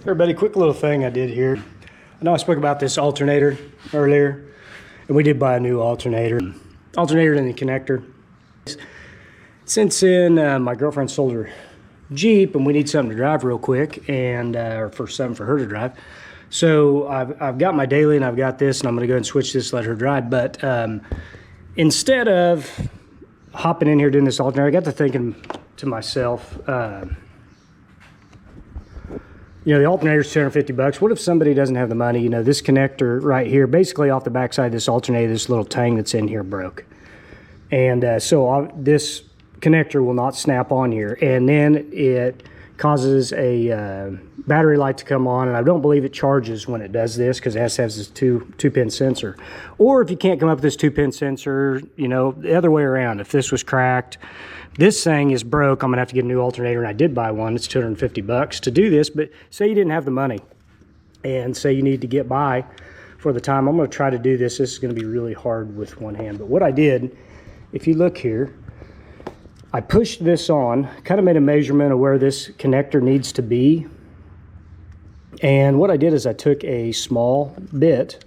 Everybody, quick little thing I did here. I know I spoke about this alternator earlier, and we did buy a new alternator. Alternator in the connector. Since then, my girlfriend sold her Jeep, and we need something to drive real quick, and or for something for her to drive. So I've got my daily, and I've got this, and I'm going to go and switch this, let her drive. But instead of hopping in here doing this alternator, I got to thinking to myself, you know, the alternator's $250. What if somebody doesn't have the money? You know, this connector right here, basically off the backside of this alternator, this little tang that's in here broke. And this connector will not snap on here. And then it causes a battery light to come on. And I don't believe it charges when it does this because it has to have this two-pin sensor. Or if you can't come up with this two-pin sensor, you know, the other way around. If this was cracked, this thing is broke, I'm gonna have to get a new alternator, and I did buy one. It's $250 to do this, but say you didn't have the money and say you need to get by for the time. I'm gonna try to do this. This is gonna be really hard with one hand, but what I did, if you look here, I pushed this on, kind of made a measurement of where this connector needs to be. And what I did is I took a small bit,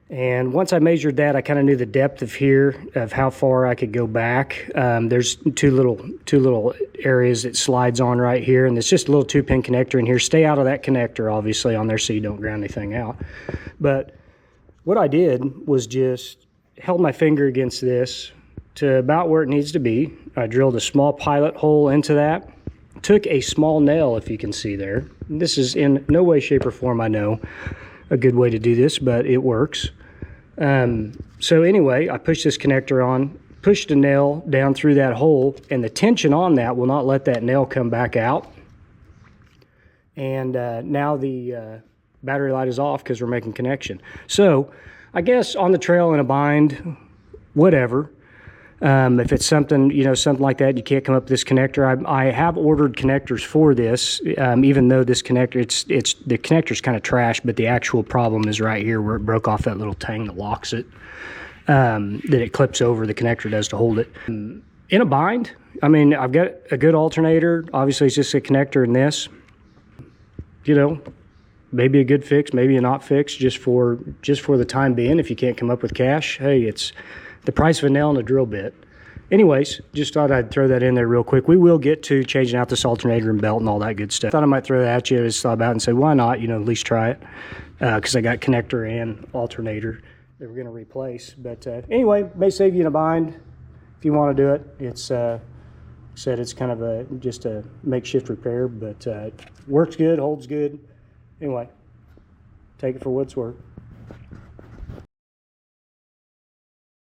and once I measured that, I kind of knew the depth of here, of how far I could go back. There's two little areas it slides on right here, and it's just a little 2-pin connector in here. Stay out of that connector, obviously, on there so you don't ground anything out. But what I did was just held my finger against this to about where it needs to be. I drilled a small pilot hole into that, took a small nail, if you can see there. This is in no way, shape, or form, I know, a good way to do this, but it works. So anyway, I pushed this connector on, pushed a nail down through that hole, and the tension on that will not let that nail come back out. And now the battery light is off because we're making connection. So I guess on the trail in a bind, whatever. If it's something, you know, something like that, you can't come up with this connector. I have ordered connectors for this, even though this connector, the connector's kind of trash, but the actual problem is right here where it broke off that little tang that locks it, that it clips over, the connector does to hold it. In a bind, I mean, I've got a good alternator. Obviously, it's just a connector in this. You know, maybe a good fix, maybe a not fix, just for the time being. If you can't come up with cash, hey, it's the price of a nail and a drill bit. Anyways, just thought I'd throw that in there real quick. We will get to changing out this alternator and belt and all that good stuff. Thought I might throw that at you. I just thought about it and said, why not? You know, at least try it. Because I got connector and alternator that we're going to replace. But anyway, may save you in a bind if you want to do it. It's said it's kind of just a makeshift repair, but works good, holds good. Anyway, take it for what it's worth.